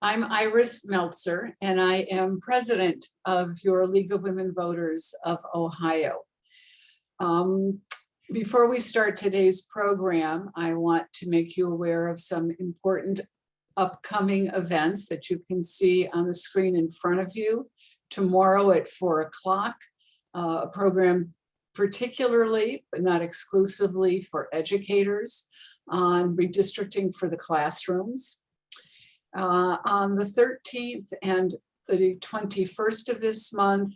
I'm Iris Meltzer, and I am president of your League of Women Voters of Ohio. Before we start today's program, I want to make you aware of some important upcoming events that you can see on the screen in front of you. Tomorrow at 4 o'clock, a program particularly, but not exclusively, for educators on redistricting for the classrooms. On the 13th and the 21st of this month,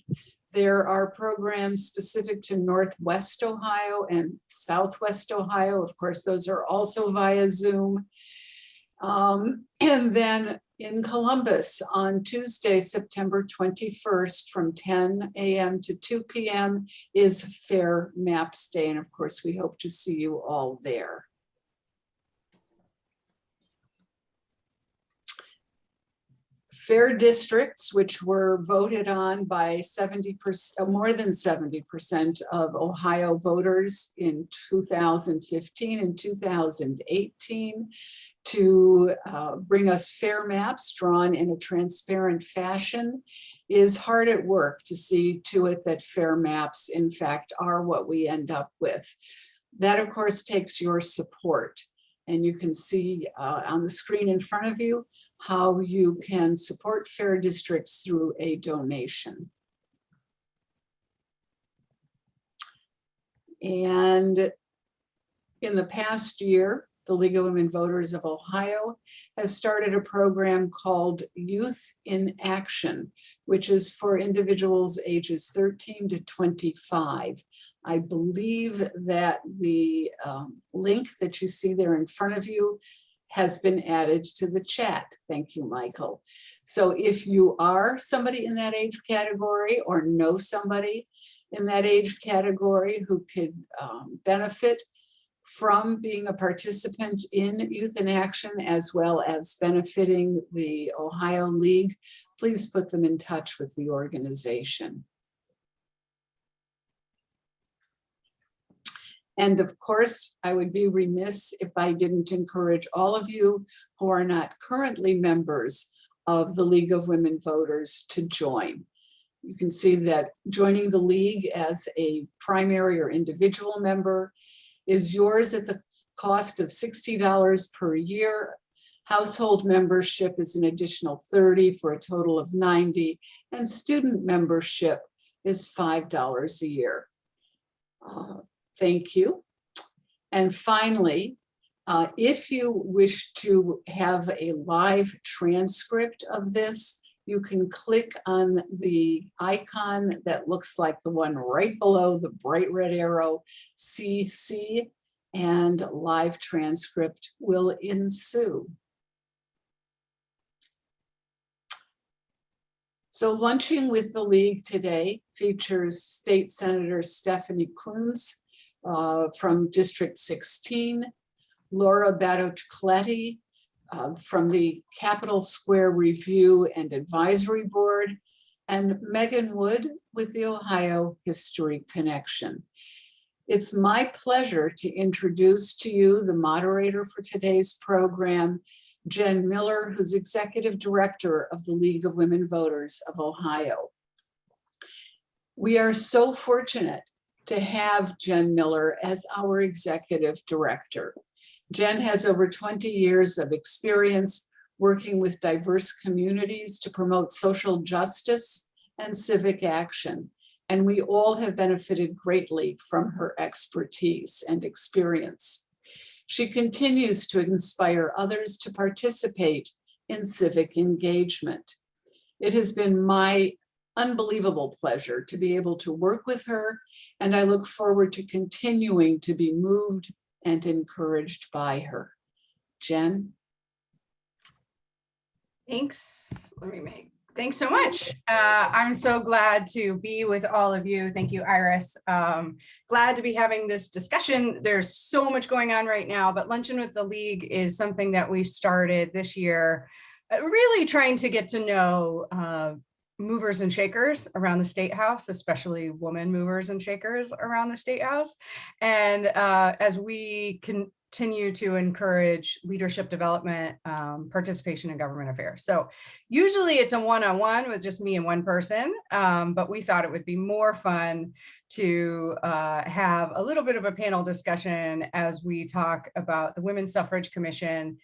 there are programs specific to Northwest Ohio and Southwest Ohio. Of course, those are also via Zoom. And then in Columbus on Tuesday, September 21st from 10 a.m. to 2 p.m. is Fair Maps Day. And of course, we hope to see you all there. Fair districts, which were voted on by 70%, more than 70% of Ohio voters in 2015 and 2018, to bring us fair maps drawn in a transparent fashion, is hard at work to see to it that fair maps, in fact, are what we end up with. That, of course, takes your support. And you can see on the screen in front of you how you can support fair districts through a donation. And in the past year, the League of Women Voters of Ohio has started a program called Youth in Action, which is for individuals ages 13 to 25. I believe that the link that you see there in front of you has been added to the chat. Thank you, Michael. So if you are somebody in that age category or know somebody in that age category who could benefit from being a participant in Youth in Action, as well as benefiting the Ohio League, please put them in touch with the organization. And of course, I would be remiss if I didn't encourage all of you who are not currently members of the League of Women Voters to join. You can see that joining the League as a primary or individual member is yours at the cost of $60 per year. Household membership is an additional $30 for a total of $90, and student membership is $5 a year. Thank you. And finally, if you wish to have a live transcript of this, you can click on the icon that looks like the one right below the bright red arrow, CC, and live transcript will ensue. So lunching with the League today features State Senator Stephanie Kunze from District 16, Laura Battocletti from the Capitol Square Review and Advisory Board, and Megan Wood with the Ohio History Connection. It's my pleasure to introduce to you the moderator for today's program, Jen Miller, who's Executive Director of the League of Women Voters of Ohio. We are so fortunate to have Jen Miller as our Executive Director. Jen has over 20 years of experience working with diverse communities to promote social justice and civic action, and we all have benefited greatly from her expertise and experience. She continues to inspire others to participate in civic engagement. It has been my unbelievable pleasure to be able to work with her, and I look forward to continuing to be moved and encouraged by her. Jen? Thanks. Thanks so much. I'm so glad to be with all of you. Thank you, Iris. Glad to be having this discussion. There's so much going on right now, but Luncheon with the League is something that we started this year, really trying to get to know movers and shakers around the Statehouse, especially women movers and shakers around the Statehouse. And as we continue to encourage leadership development, participation in government affairs. So usually it's a one-on-one with just me and one person, but we thought it would be more fun to have a little bit of a panel discussion as we talk about the Women's Suffrage Commission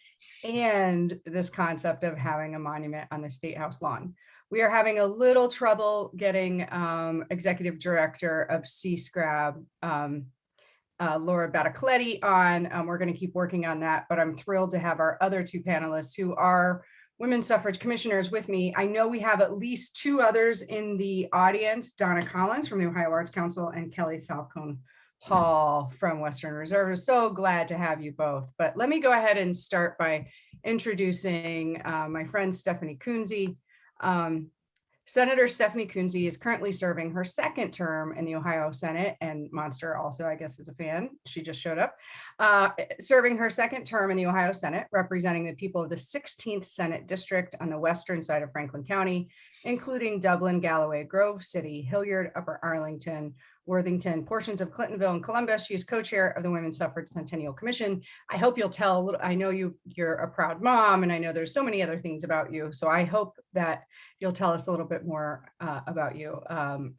and this concept of having a monument on the Statehouse lawn. We are having a little trouble getting Executive Director of CSCRAB, Laura Battocletti on. We're going to keep working on that, but I'm thrilled to have our other two panelists who are Women's Suffrage Commissioners with me. I know we have at least two others in the audience, Donna Collins from the Ohio Arts Council and Kelly Falcone Hall from Western Reserve. So glad to have you both. But let me go ahead and start by introducing my friend Stephanie Kunzie. Senator Stephanie Kunzie is currently serving her second term in the Ohio Senate, and Monster also, I guess, is a fan. She just showed up. Serving her second term in the Ohio Senate, representing the people of the 16th Senate District on the western side of Franklin County, including Dublin, Galloway, Grove City, Hilliard, Upper Arlington, Worthington, portions of Clintonville and Columbus. She is co-chair of the Women's Suffrage Centennial Commission. I hope you'll tell a little, I know you're a proud mom, and I know there's so many other things about you. So I hope that you'll tell us a little bit more about you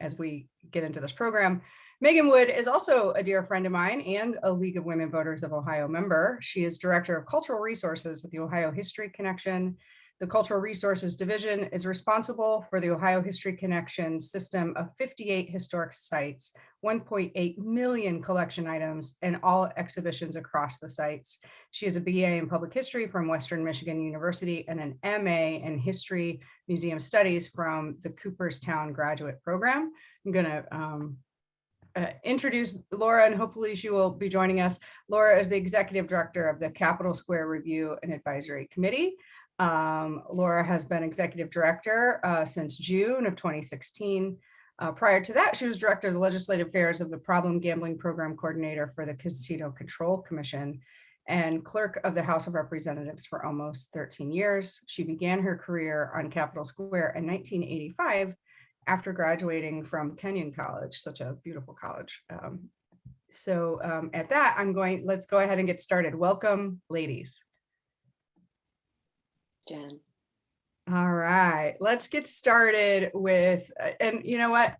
as we get into this program. Megan Wood is also a dear friend of mine and a League of Women Voters of Ohio member. She is Director of Cultural Resources at the Ohio History Connection. The Cultural Resources Division is responsible for the Ohio History Connection system of 58 historic sites, 1.8 million collection items, and all exhibitions across the sites. She has a BA in Public History from Western Michigan University and an MA in History Museum Studies from the Cooperstown Graduate Program. I'm going to introduce Laura, and hopefully she will be joining us. Laura is the Executive Director of the Capitol Square Review and Advisory Committee. Laura has been Executive Director since June of 2016. Prior to that, she was Director of the Legislative Affairs of the Problem Gambling Program Coordinator for the Casino Control Commission and Clerk of the House of Representatives for almost 13 years. She began her career on Capitol Square in 1985 after graduating from Kenyon College, such a beautiful college. At that, let's go ahead and get started. Welcome, ladies. Jen. All right, let's get started with, and you know what?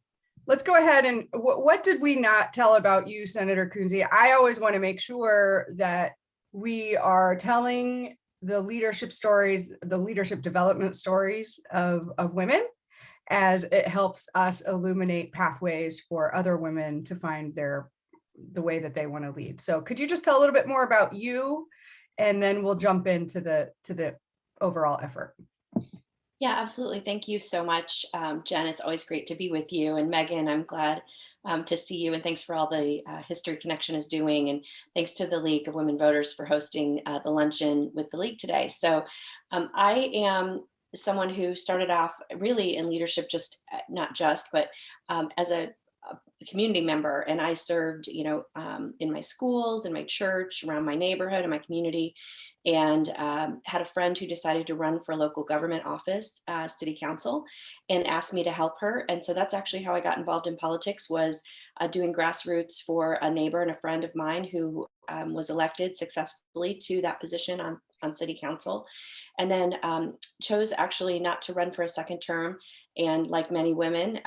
Let's go ahead and what did we not tell about you, Senator Kunzie? I always want to make sure that we are telling the leadership stories, the leadership development stories of women, as it helps us illuminate pathways for other women to find the way that they want to lead. So could you just tell a little bit more about you, and then we'll jump into the overall effort. Yeah, absolutely. Thank you so much, Jen. It's always great to be with you. And Megan, I'm glad to see you. And thanks for all the History Connection is doing. And thanks to the League of Women Voters for hosting the luncheon with the League today. So I am someone who started off really in leadership, but as a community member. And I served, in my schools, in my church, around my neighborhood, in my community, and had a friend who decided to run for local government office, city council, and asked me to help her. And so that's actually how I got involved in politics, was doing grassroots for a neighbor and a friend of mine who was elected successfully to that position on city council. And then chose actually not to run for a second term. And like many women,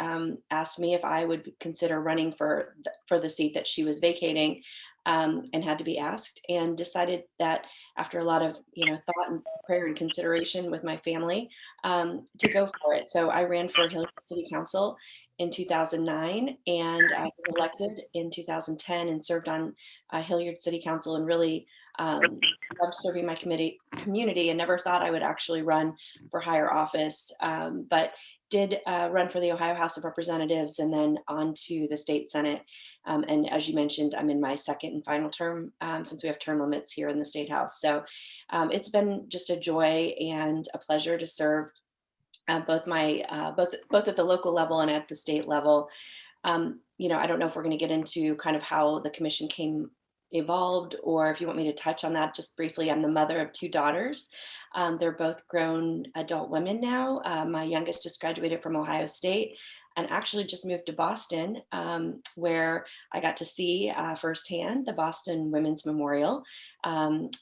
asked me if I would consider running for the seat that she was vacating, and had to be asked, and decided that after a lot of thought and prayer and consideration with my family, to go for it. So I ran for Hilliard City Council in 2009, and I was elected in 2010 and served on Hilliard City Council, and really loved serving my community, and never thought I would actually run for higher office, but did run for the Ohio House of Representatives and then on to the state Senate. And as you mentioned, I'm in my second and final term, since we have term limits here in the Statehouse. So it's been just a joy and a pleasure to serve both at the local level and at the state level. I don't know if we're going to get into kind of how the commission evolved, or if you want me to touch on that just briefly. I'm the mother of two daughters. They're both grown adult women now. My youngest just graduated from Ohio State, and actually just moved to Boston, where I got to see firsthand the Boston Women's Memorial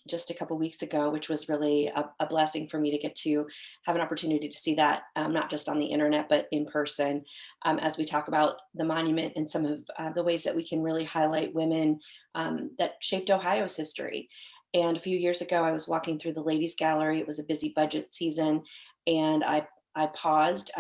just a couple weeks ago, which was really a blessing for me to get to have an opportunity to see that, not just on the internet, but in person, as we talk about the monument and some of the ways that we can really highlight women that shaped Ohio's history. And a few years ago, I was walking through the Ladies Gallery. It was a busy budget season, and I paused.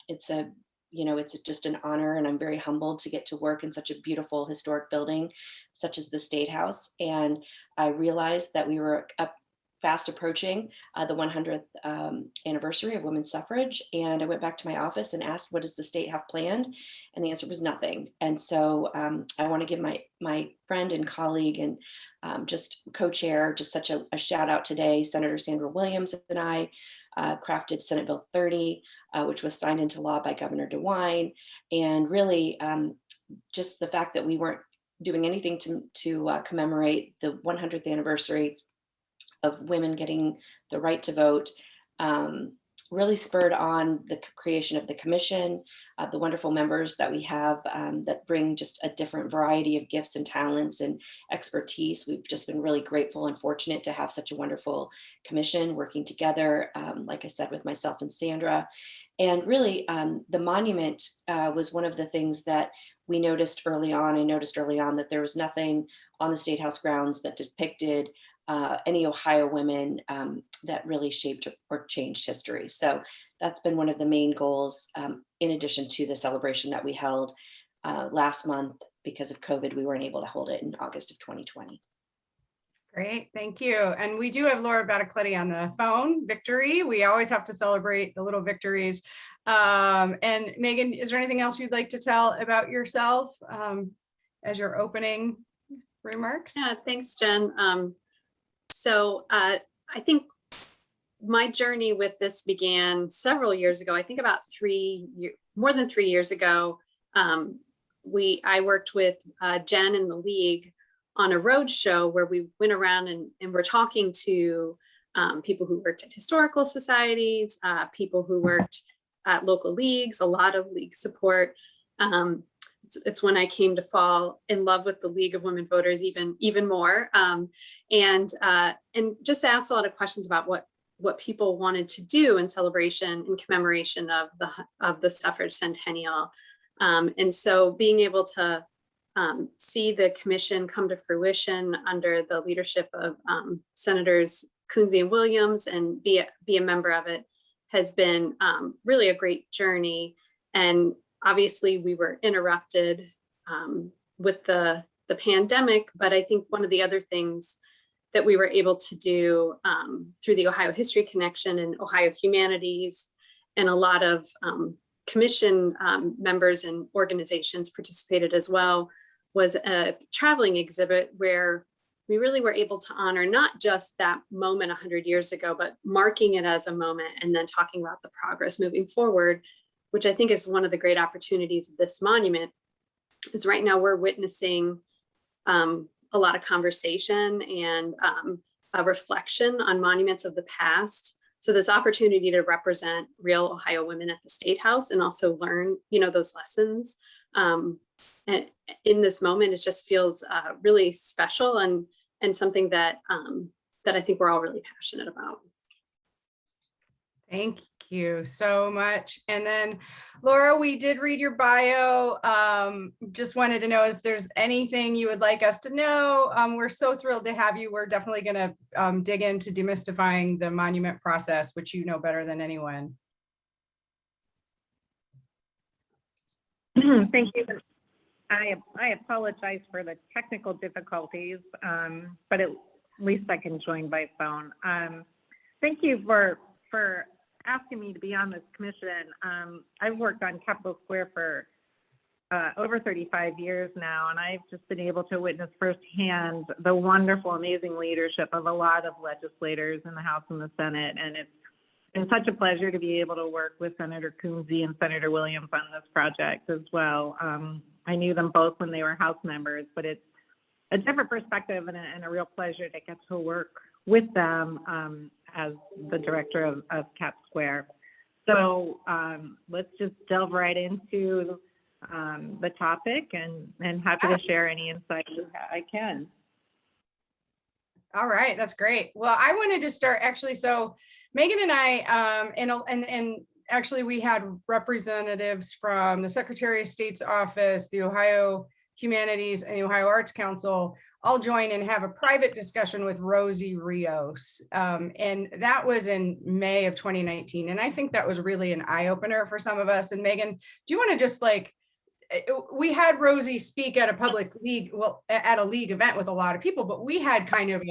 It's just an honor, and I'm very humbled to get to work in such a beautiful historic building, such as the Statehouse. And I realized that we were fast approaching the 100th anniversary of women's suffrage. And I went back to my office and asked, what does the state have planned? And the answer was nothing. And so I want to give my friend and colleague and just co-chair, just such a shout out today. Senator Sandra Williams and I crafted Senate Bill 30, which was signed into law by Governor DeWine. And really just the fact that we weren't doing anything to commemorate the 100th anniversary of women getting the right to vote really spurred on the creation of the commission, the wonderful members that we have that bring just a different variety of gifts and talents and expertise. We've just been really grateful and fortunate to have such a wonderful commission working together, like I said, with myself and Sandra. And really, the monument was one of the things that we noticed early on. I noticed early on that there was nothing on the State House grounds that depicted any Ohio women that really shaped or changed history. So that's been one of the main goals, in addition to the celebration that we held last month. Because of COVID, we weren't able to hold it in August of 2020. Great, thank you. And we do have Laura Battocletti on the phone. Victory, we always have to celebrate the little victories. And Megan, is there anything else you'd like to tell about yourself as your opening remarks? Yeah, thanks, Jen. So I think my journey with this began several years ago. I think about more than 3 years ago. I worked with Jen and the League on a road show where we went around and we're talking to people who worked at historical societies, people who worked at local leagues, a lot of league support. It's when I came to fall in love with the League of Women Voters even more, and just asked a lot of questions about what people wanted to do in celebration and commemoration of the suffrage centennial. And so being able to see the commission come to fruition under the leadership of Senators Kunzie and Williams and be a member of it has been really a great journey. And obviously we were interrupted with the pandemic, but I think one of the other things that we were able to do through the Ohio History Connection and Ohio Humanities and a lot of commission members and organizations participated as well was a traveling exhibit where we really were able to honor not just that moment 100 years ago, but marking it as a moment and then talking about the progress moving forward, which I think is one of the great opportunities of this monument. Is right now we're witnessing a lot of conversation and a reflection on monuments of the past. So this opportunity to represent real Ohio women at the Statehouse and also learn, those lessons. And in this moment, it just feels really special and something that I think we're all really passionate about. Thank you so much. And then Laura, we did read your bio. Just wanted to know if there's anything you would like us to know. We're so thrilled to have you. We're definitely going to dig into demystifying the monument process, which you know better than anyone. Thank you. I apologize for the technical difficulties, but at least I can join by phone. Thank you for asking me to be on this commission. I've worked on Capitol Square for over 35 years now, and I've just been able to witness firsthand the wonderful, amazing leadership of a lot of legislators in the House and the Senate. And it's been such a pleasure to be able to work with Senator Kunzie and Senator Williams on this project as well. I knew them both when they were House members, but it's a different perspective and a real pleasure to get to work with them as the director of Cap Square. So let's just delve right into the topic, and happy to share any insight I can. All right, that's great. Well, I wanted to start actually. So Megan and I, and actually we had representatives from the Secretary of State's office, the Ohio Humanities and the Ohio Arts Council all join and have a private discussion with Rosie Rios. And that was in May of 2019. And I think that was really an eye opener for some of us. And Megan, do you want to just we had Rosie speak at a public league, well, at a league event with a lot of people, but we had kind of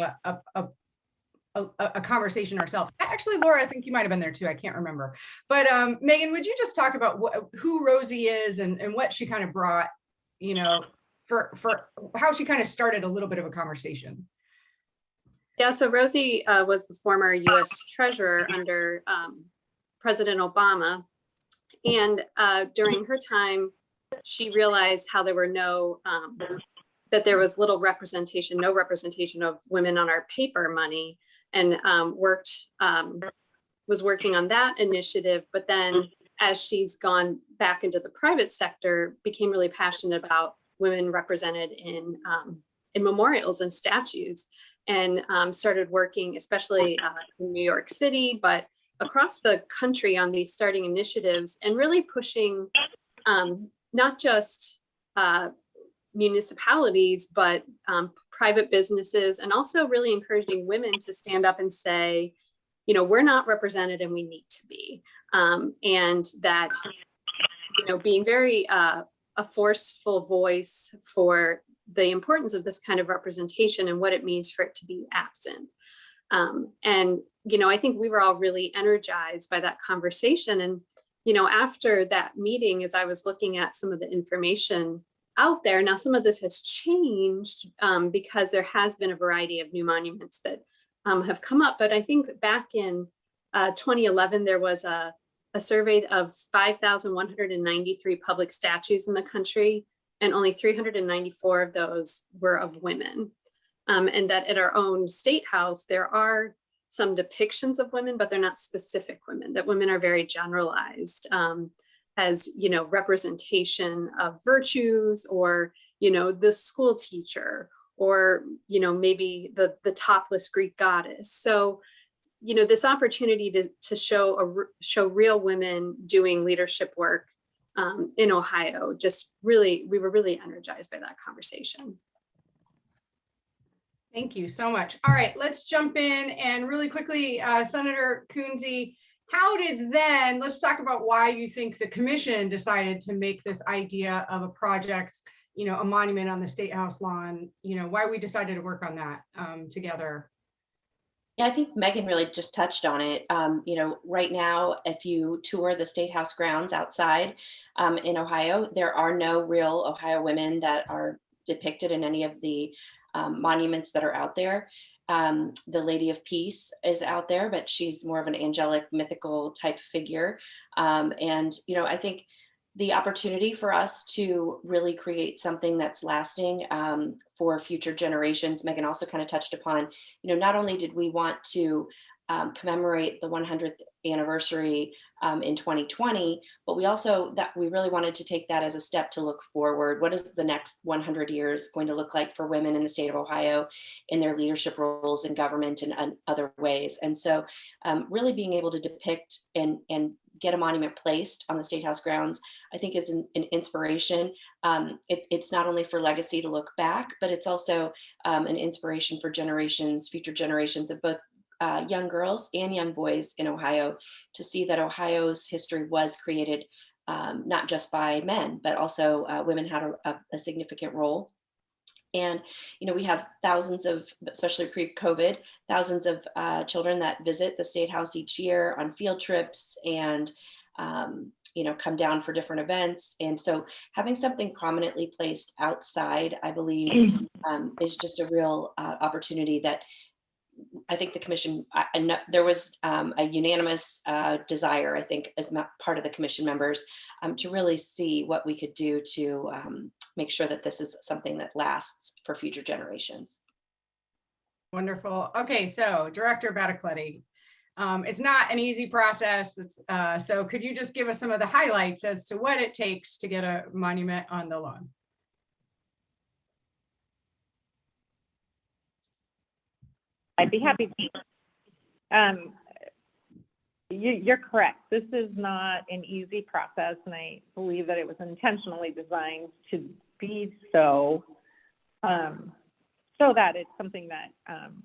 a conversation ourselves. Actually, Laura, I think you might have been there too. I can't remember. But Megan, would you just talk about who Rosie is and what she kind of brought, for how she kind of started a little bit of a conversation? Yeah, so Rosie was the former US Treasurer under President Obama. And during her time, she realized how there were that there was no representation of women on our paper money, and was working on that initiative. But then as she's gone back into the private sector, became really passionate about women represented in memorials and statues, and started working, especially in New York City, but across the country on these starting initiatives, and really pushing not just municipalities, but private businesses, and also really encouraging women to stand up and say, we're not represented and we need to be. And that, being very a forceful voice for the importance of this kind of representation and what it means for it to be absent. And, I think we were all really energized by that conversation. And after that meeting, as I was looking at some of the information out there, now some of this has changed because there has been a variety of new monuments that have come up. But I think that back in 2011, there was a survey of 5,193 public statues in the country, and only 394 of those were of women. And that at our own Statehouse, there are some depictions of women, but they're not specific women, that women are very generalized as, representation of virtues, or, the school teacher, or, maybe the topless Greek goddess. So, this opportunity to show real women doing leadership work in Ohio, we were really energized by that conversation. Thank you so much. All right, let's jump in and really quickly, Senator Kunzie, let's talk about why you think the commission decided to make this idea of a project, a monument on the Statehouse lawn, why we decided to work on that together. Yeah, I think Megan really just touched on it. Right now, if you tour the Statehouse grounds outside in Ohio, there are no real Ohio women that are depicted in any of the monuments that are out there. The Lady of Peace is out there, but she's more of an angelic, mythical type figure. And I think the opportunity for us to really create something that's lasting for future generations. Megan also kind of touched upon, not only did we want to commemorate the 100th anniversary in 2020, but we really wanted to take that as a step to look forward. What is the next 100 years going to look like for women in the state of Ohio in their leadership roles in government and other ways? And so really being able to depict and get a monument placed on the Statehouse grounds, I think is an inspiration. It's not only for legacy to look back, but it's also an inspiration for future generations of both young girls and young boys in Ohio, to see that Ohio's history was created not just by men, but also women had a significant role. And, we have thousands of, especially pre-COVID, thousands of children that visit the Statehouse each year on field trips and, come down for different events. And so having something prominently placed outside, I believe, is just a real opportunity that I think the commission, there was a unanimous desire, I think, as part of the commission members to really see what we could do to make sure that this is something that lasts for future generations. Wonderful. Okay, so Director Battocletti, It's not an easy process. So could you just give us some of the highlights as to what it takes to get a monument on the lawn? I'd be happy to. You're correct. This is not an easy process, and I believe that it was intentionally designed to be so, so that it's something that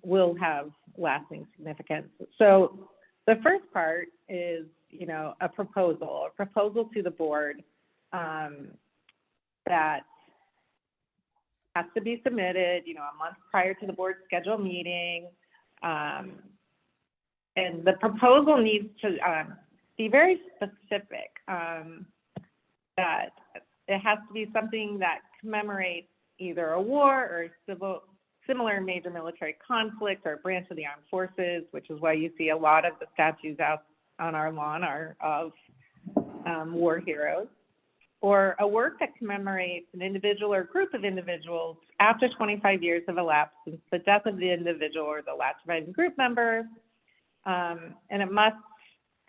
will have lasting significance. So the first part is, a proposal to the board that has to be submitted, a month prior to the board's scheduled meeting. And the proposal needs to be very specific, that it has to be something that commemorates either a war or similar major military conflict or a branch of the armed forces, which is why you see a lot of the statues out on our lawn are of war heroes, or a work that commemorates an individual or group of individuals after 25 years have elapsed since the death of the individual or the last surviving group member. And it must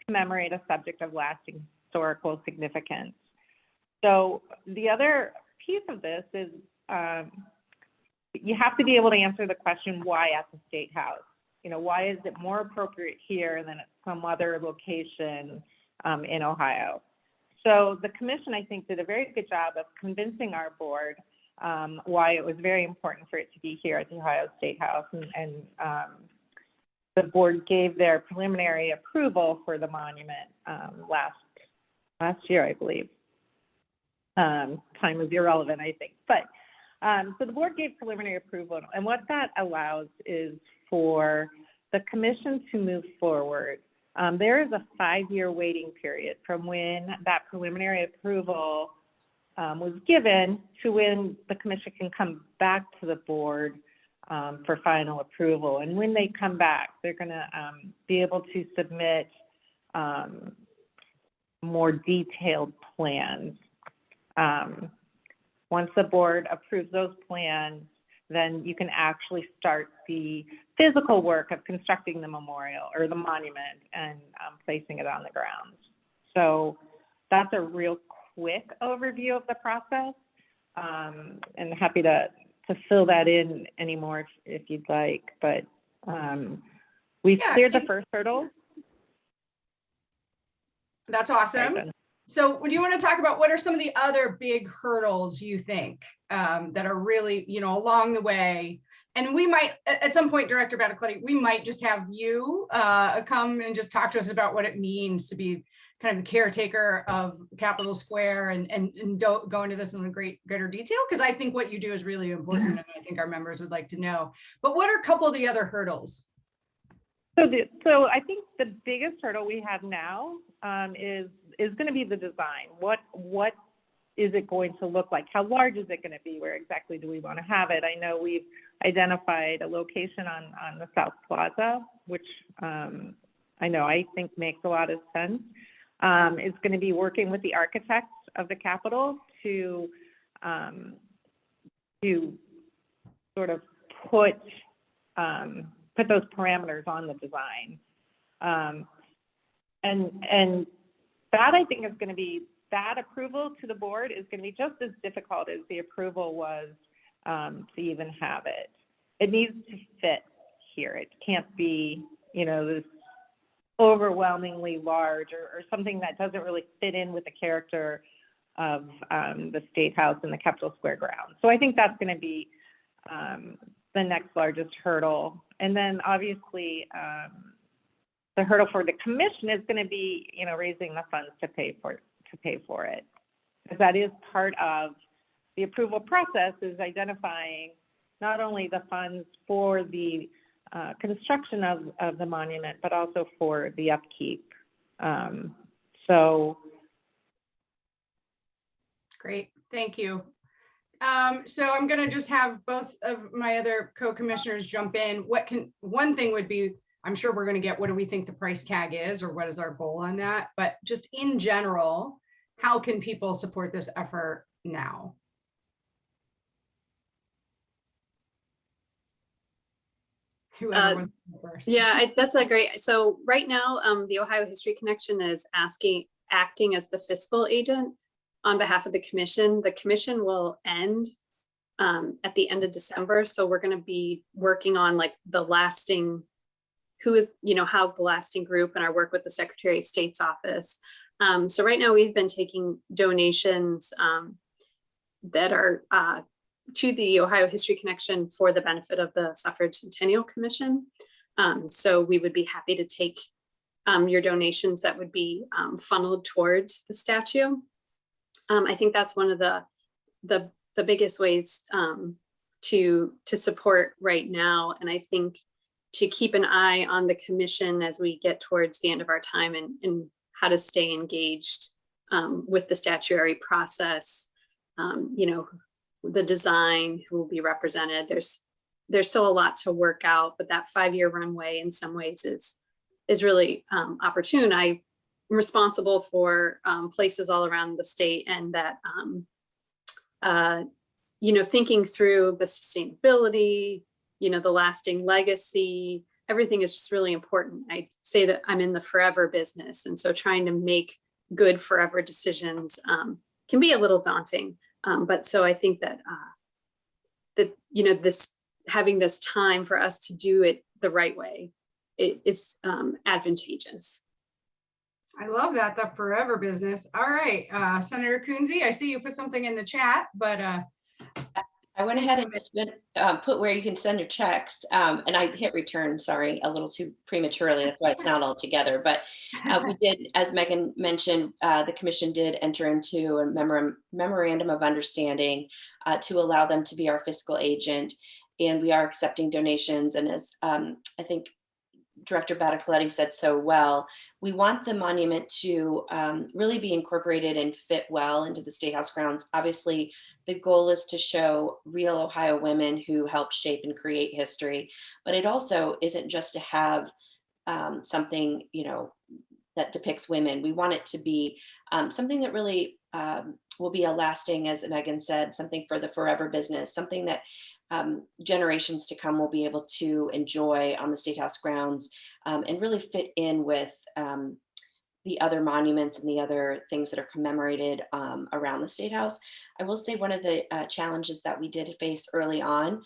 commemorate a subject of lasting historical significance. So the other piece of this is you have to be able to answer the question, why at the Statehouse? Why is it more appropriate here than at some other location in Ohio? So the commission, I think, did a very good job of convincing our board why it was very important for it to be here at the Ohio Statehouse. And the board gave their preliminary approval for the monument last year, I believe. Time is irrelevant, I think. But so the board gave preliminary approval, and what that allows is for the commission to move forward. There is a 5-year waiting period from when that preliminary approval was given to when the commission can come back to the board for final approval. And when they come back, they're going to be able to submit more detailed plans. Once the board approves those plans, then you can actually start the physical work of constructing the memorial or the monument and placing it on the grounds. So that's a real quick overview of the process, and happy to fill that in anymore if you'd like, but we've cleared the first hurdle. That's awesome. So do you want to talk about what are some of the other big hurdles you think that are really, along the way? And we might, at some point, Director Battocletti, we might just have you come and just talk to us about what it means to be kind of the caretaker of Capitol Square and don't go into this in greater detail, because I think what you do is really important and I think our members would like to know. But what are a couple of the other hurdles? So I think the biggest hurdle we have now is going to be the design. What is it going to look like? How large is it going to be? Where exactly do we want to have it? I know we've identified a location on the South Plaza, which I think makes a lot of sense. It's going to be working with the architects of the Capitol to sort of put those parameters on the design. And that, I think, is going to be, that approval to the board is going to be just as difficult as the approval was to even have it. It needs to fit here. It can't be, this overwhelmingly large or something that doesn't really fit in with the character of the Statehouse and the Capitol Square grounds. So I think that's going to be the next largest hurdle. And then obviously the hurdle for the commission is going to be, raising the funds to pay for it. Because that is part of the approval process, is identifying not only the funds for the construction of the monument, but also for the upkeep. Great, thank you. So I'm going to just have both of my other co-commissioners jump in. One thing would be, I'm sure we're going to get, what do we think the price tag is, or what is our goal on that? But just in general, how can people support this effort now? Whoever wants to go first. Yeah, that's a great. So right now, the Ohio History Connection is acting as the fiscal agent on behalf of the commission. The commission will end at the end of December. So we're going to be working on like the lasting, how the lasting group, and our work with the Secretary of State's office. So right now we've been taking donations that are to the Ohio History Connection for the benefit of the Suffrage Centennial Commission. So we would be happy to take your donations that would be funneled towards the statue. I think that's one of the biggest ways to support right now. And I think to keep an eye on the commission as we get towards the end of our time and how to stay engaged with the statuary process, the design, who will be represented. There's still a lot to work out, but that 5-year runway in some ways is really opportune. I'm responsible for places all around the state, and that thinking through the sustainability, the lasting legacy, everything is just really important. I say that I'm in the forever business, and so trying to make good forever decisions can be a little daunting. But so I think that this having this time for us to do it the right way is advantageous. I love that, the forever business. All right, Senator Kunzie, I see you put something in the chat, but I went ahead and put where you can send your checks, and I hit return, sorry, a little too prematurely. That's why it's not all together. But we did, as Megan mentioned, the commission did enter into a memorandum of understanding to allow them to be our fiscal agent. And we are accepting donations. And as I think Director Battocletti said so well, we want the monument to really be incorporated and fit well into the Statehouse grounds. Obviously, the goal is to show real Ohio women who helped shape and create history, but it also isn't just to have something, that depicts women. We want it to be something that really will be a lasting, as Megan said, something for the forever business, something that generations to come will be able to enjoy on the Statehouse grounds, and really fit in with the other monuments and the other things that are commemorated around the Statehouse. I will say one of the challenges that we did face early on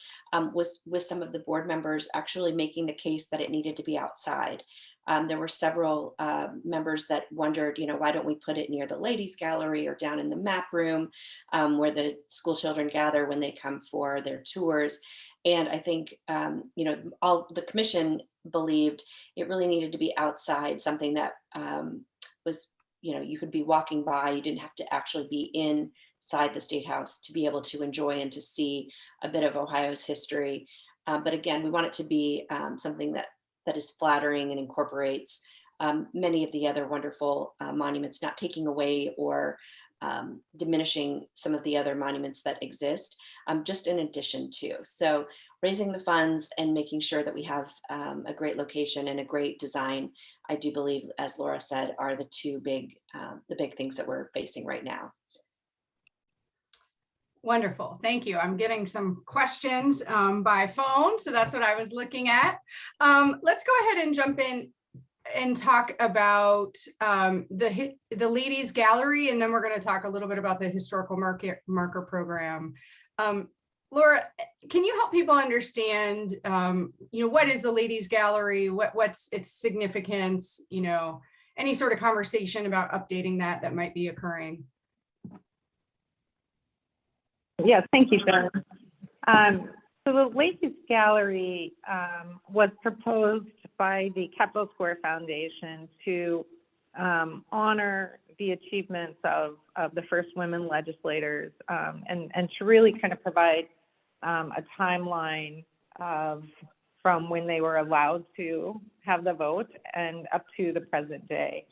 was with some of the board members actually making the case that it needed to be outside. There were several members that wondered, why don't we put it near the ladies gallery or down in the map room where the school children gather when they come for their tours. And I think, all the commission believed it really needed to be outside, something that was, you could be walking by, you didn't have to actually be inside the Statehouse to be able to enjoy and to see a bit of Ohio's history. But again, we want it to be something that is flattering and incorporates many of the other wonderful monuments, not taking away or diminishing some of the other monuments that exist, just in addition to. So raising the funds and making sure that we have a great location and a great design, I do believe, as Laura said, are the big things that we're facing right now. wonderful, thank you. I'm getting some questions by phone, so that's what I was looking at. Let's go ahead and jump in and talk about the ladies gallery, and then we're going to talk a little bit about the historical marker program. Laura, can you help people understand, what is the ladies gallery? What's its significance? Any sort of conversation about updating that might be occurring. Yes, thank you, Jen. So the Ladies Gallery was proposed by the Capitol Square Foundation to honor the achievements of the first women legislators, and to really kind of provide a timeline from when they were allowed to have the vote and up to the present day.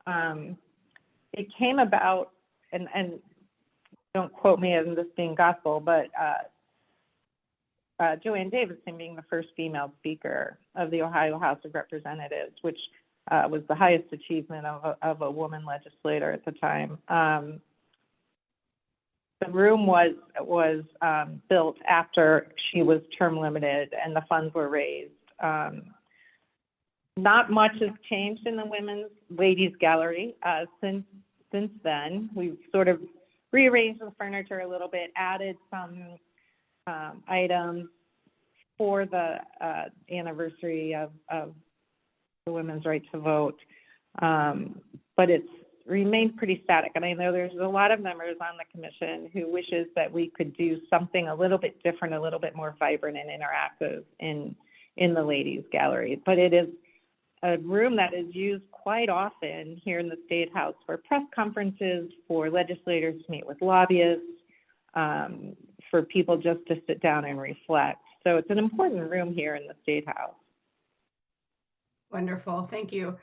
It came about, and don't quote me as this being gospel, but Joanne Davidson being the first female speaker of the Ohio House of Representatives, which was the highest achievement of a woman legislator at the time. The room was built after she was term limited, and the funds were raised Not much has changed in the ladies gallery since then. We've sort of rearranged the furniture a little bit, added some items for the anniversary of the women's right to vote, but it's remained pretty static. And I know there's a lot of members on the commission who wishes that we could do something a little bit different, a little bit more vibrant and interactive in the ladies gallery. But it is a room that is used quite often here in the State House for press conferences, for legislators to meet with lobbyists, for people just to sit down and reflect. So it's an important room here in the State House. Wonderful, thank you.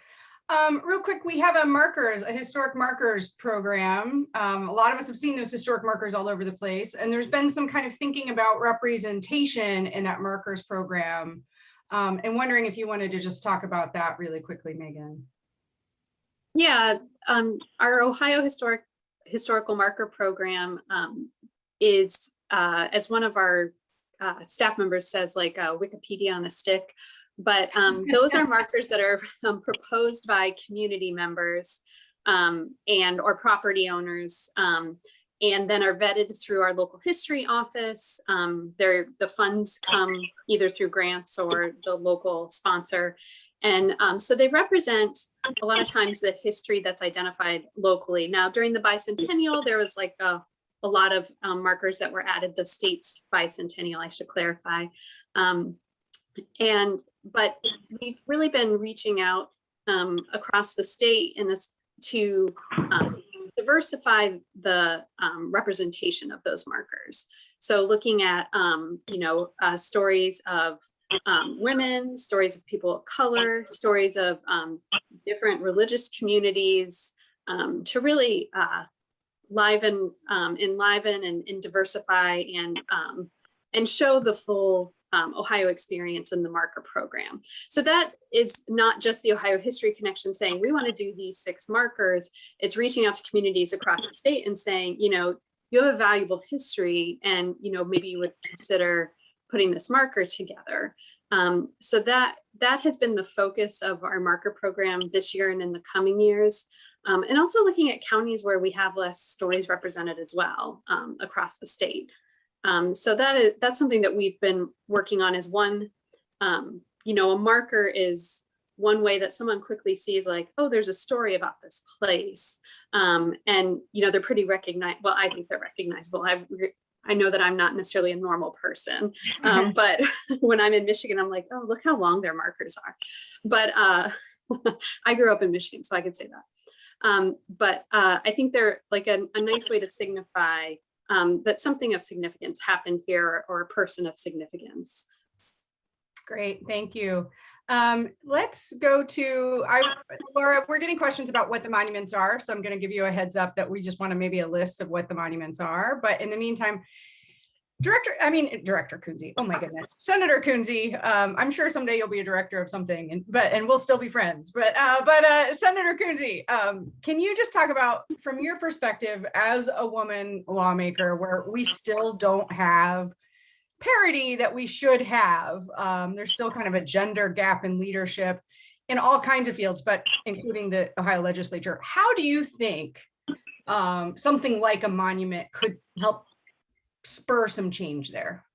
Real quick, we have a historic markers program. A lot of us have seen those historic markers all over the place, and there's been some kind of thinking about representation in that markers program. And wondering if you wanted to just talk about that really quickly, Megan. Yeah, our Ohio Historical Marker Program is, as one of our staff members says, like Wikipedia on a stick. But those are markers that are proposed by community members and or property owners, and then are vetted through our local history office. The funds come either through grants or the local sponsor. And so they represent a lot of times the history that's identified locally. Now, during the bicentennial, there was like a lot of markers that were added, the state's bicentennial, I should clarify. But we've really been reaching out across the state in this to diversify the representation of those markers. So looking at, stories of women, stories of people of color, stories of different religious communities, to really enliven and diversify and show the full Ohio experience in the marker program. So that is not just the Ohio History Connection saying, we want to do these 6 markers. It's reaching out to communities across the state and saying, you have a valuable history and, maybe you would consider putting this marker together. So that has been the focus of our marker program this year and in the coming years. And also looking at counties where we have less stories represented as well across the state. So that's something that we've been working on as one, a marker is one way that someone quickly sees like, oh, there's a story about this place. And, they're pretty recognizable. Well, I think they're recognizable. I know that I'm not necessarily a normal person, but when I'm in Michigan, I'm like, oh, look how long their markers are. But I grew up in Michigan, so I could say that. But I think they're like a nice way to signify that something of significance happened here or a person of significance. Great, thank you. Let's go to, Laura, we're getting questions about what the monuments are. So I'm going to give you a heads up that we just want maybe a list of what the monuments are. But in the meantime, Director Kunzie, oh my goodness, Senator Kunzie, I'm sure someday you'll be a director of something, and we'll still be friends. But Senator Kunzie, can you just talk about, from your perspective as a woman lawmaker, where we still don't have parity that we should have? There's still kind of a gender gap in leadership in all kinds of fields, but including the Ohio legislature. How do you think something like a monument could help spur some change there?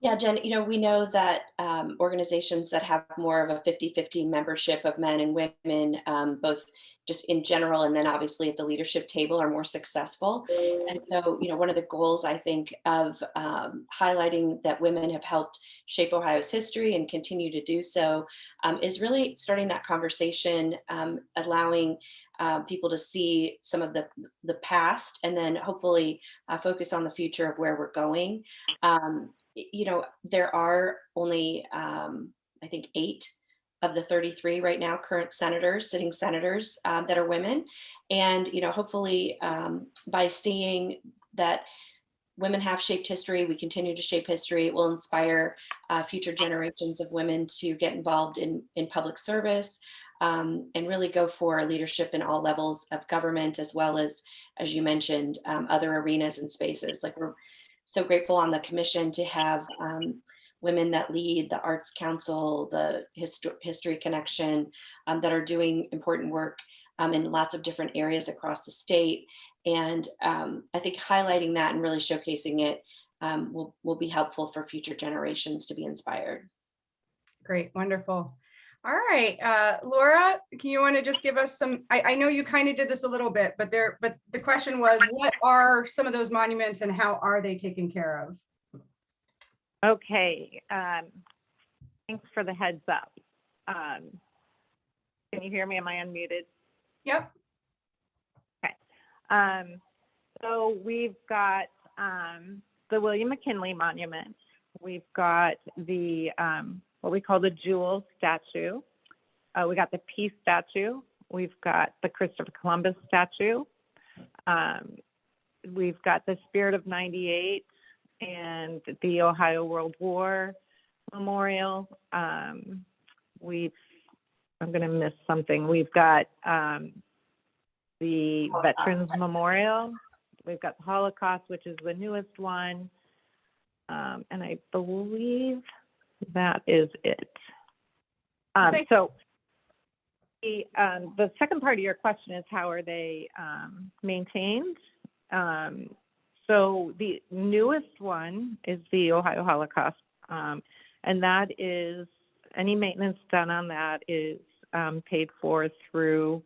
Yeah, Jen, we know that organizations that have more of a 50-50 membership of men and women, both just in general, and then obviously at the leadership table, are more successful. And so, one of the goals, I think, of highlighting that women have helped shape Ohio's history and continue to do so is really starting that conversation, allowing people to see some of the past, and then hopefully focus on the future of where we're going. There are only, I think, 8 of the 33 right now current sitting senators that are women. And, hopefully by seeing that women have shaped history, we continue to shape history, it will inspire future generations of women to get involved in public service and really go for leadership in all levels of government, as well as you mentioned, other arenas and spaces. Like, we're so grateful on the commission to have Women That Lead, the Arts Council, the History Connection, that are doing important work in lots of different areas across the state. And I think highlighting that and really showcasing it will be helpful for future generations to be inspired. Great, wonderful. All right, Laura, can you want to just give us some, I know you kind of did this a little bit, but the question was, what are some of those monuments and how are they taken care of? Okay, thanks for the heads up. Can you hear me? Am I unmuted? Yep. Okay. So we've got the William McKinley Monument. We've got the what we call the Jewel statue. We got the Peace statue. We've got the Christopher Columbus statue. We've got the Spirit of '98 and the Ohio World War Memorial. I'm going to miss something. We've got the Veterans Memorial. We've got the Holocaust, which is the newest one. And I believe that is it. So the second part of your question is, how are they maintained? So the newest one is the Ohio Holocaust. And that is, any maintenance done on that is paid for through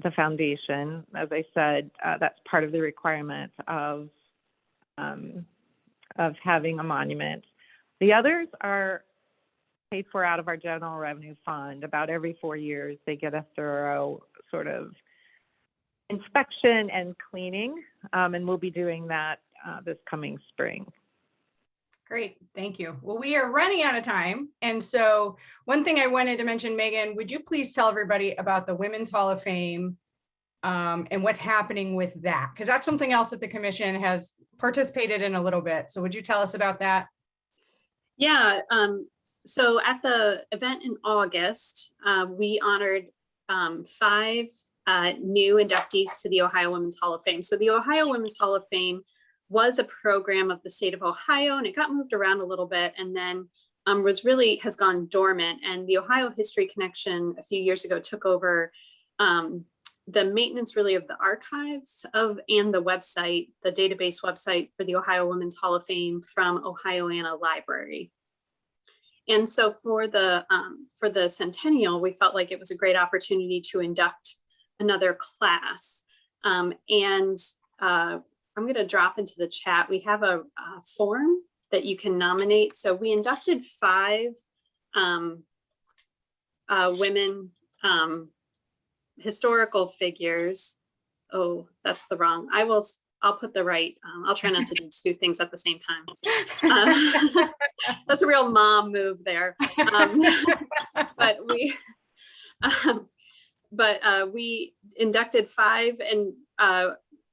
the foundation. As I said, that's part of the requirement of having a monument. The others are paid for out of our general revenue fund. About every 4 years, they get a thorough sort of inspection and cleaning, and we'll be doing that this coming spring. Great, thank you. Well, we are running out of time. And so one thing I wanted to mention, Megan, would you please tell everybody about the Women's Hall of Fame and what's happening with that? Because that's something else that the commission has participated in a little bit. So would you tell us about that? Yeah, so at the event in August, we honored 5 new inductees to the Ohio Women's Hall of Fame. So the Ohio Women's Hall of Fame was a program of the state of Ohio, and it got moved around a little bit, and then has gone dormant. And the Ohio History Connection a few years ago took over the maintenance really of the archives and the website, the database website for the Ohio Women's Hall of Fame from Ohioana Library. And so for the centennial, we felt like it was a great opportunity to induct another class. I'm going to drop into the chat. We have a form that you can nominate. So we inducted 5 women historical figures. Oh, that's the wrong. I'll put the right. I'll try not to do 2 things at the same time. That's a real mom move there. But we inducted 5, and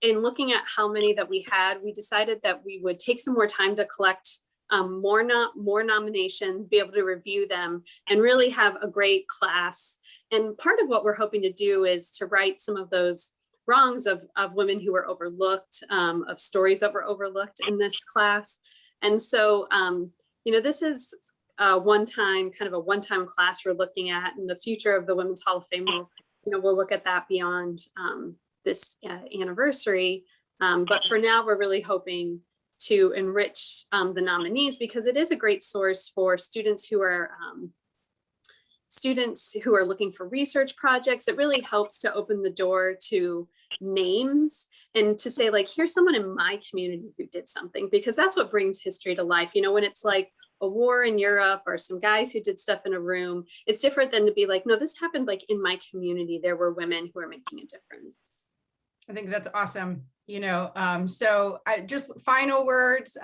in looking at how many that we had, we decided that we would take some more time to collect more nominations, be able to review them, and really have a great class. And part of what we're hoping to do is to right some of those wrongs of women who were overlooked, of stories that were overlooked in this class. And so, this is a one-time class we're looking at, and the future of the Women's Hall of Fame we'll look at that beyond this anniversary. But for now, we're really hoping to enrich the nominees, because it is a great source for students who are looking for research projects. It really helps to open the door to names and to say, like, here's someone in my community who did something, because that's what brings history to life. When it's like a war in Europe or some guys who did stuff in a room, it's different than to be like, no, this happened like in my community. There were women who are making a difference. I think that's awesome. So just final words,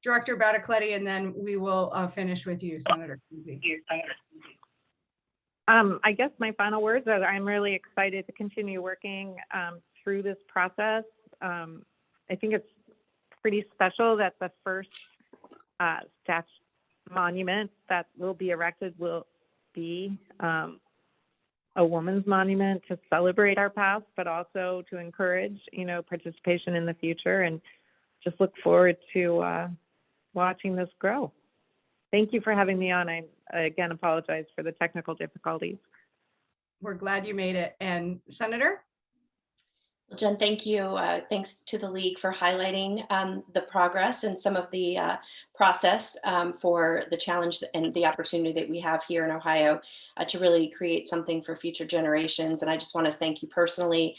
Director Battocletti, and then we will finish with you, Senator Kunzie. I guess my final words are, I'm really excited to continue working through this process. I think it's pretty special that the first monument that will be erected will be a woman's monument to celebrate our past, but also to encourage, participation in the future, and just look forward to watching this grow. Thank you for having me on. I again apologize for the technical difficulties. We're glad you made it. And Senator? Well, Jen, thank you. Thanks to the League for highlighting the progress and some of the process for the challenge and the opportunity that we have here in Ohio to really create something for future generations. And I just want to thank you personally,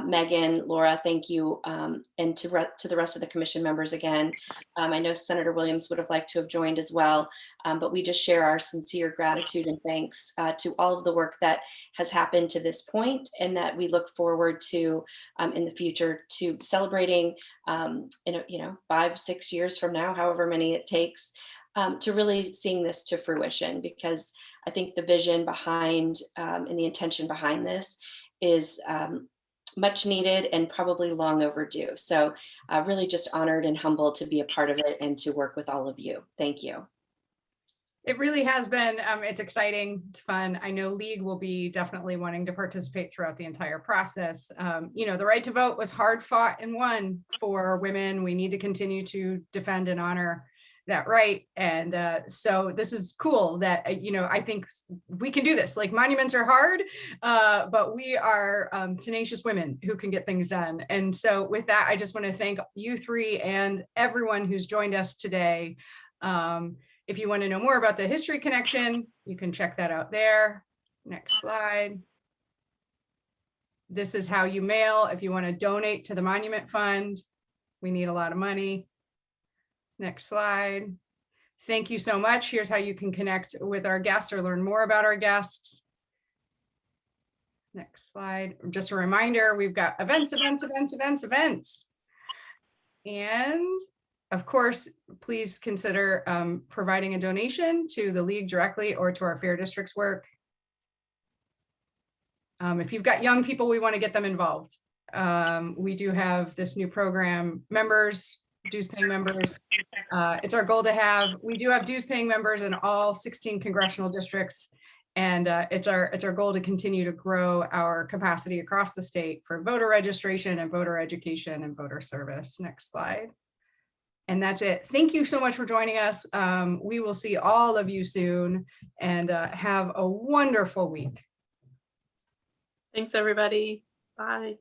Megan, Laura, thank you, and to the rest of the commission members again. I know Senator Williams would have liked to have joined as well, but we just share our sincere gratitude and thanks to all of the work that has happened to this point, and that we look forward to in the future to celebrating in 5-6 years from now, however many it takes, to really seeing this to fruition, because I think the vision behind and the intention behind this is much needed and probably long overdue. So really just honored and humbled to be a part of it and to work with all of you. Thank you. It really has been, it's exciting, it's fun. I know League will be definitely wanting to participate throughout the entire process. The right to vote was hard fought and won for women. We need to continue to defend and honor that right. And so this is cool that, I think we can do this. Like, monuments are hard, but we are tenacious women who can get things done. And so with that, I just want to thank you three and everyone who's joined us today. If you want to know more about the History Connection, you can check that out there. Next slide. This is how you mail if you want to donate to the Monument Fund. We need a lot of money. Next slide. Thank you so much. Here's how you can connect with our guests or learn more about our guests. Next slide. Just a reminder, we've got events. And of course, please consider providing a donation to the League directly or to our Fair Districts work. If you've got young people, we want to get them involved. We do have this new program, dues paying members. It's our goal to have, we do have dues paying members in all 16 congressional districts. And it's our goal to continue to grow our capacity across the state for voter registration and voter education and voter service. Next slide. And that's it. Thank you so much for joining us. We will see all of you soon, and have a wonderful week. Thanks, everybody. Bye.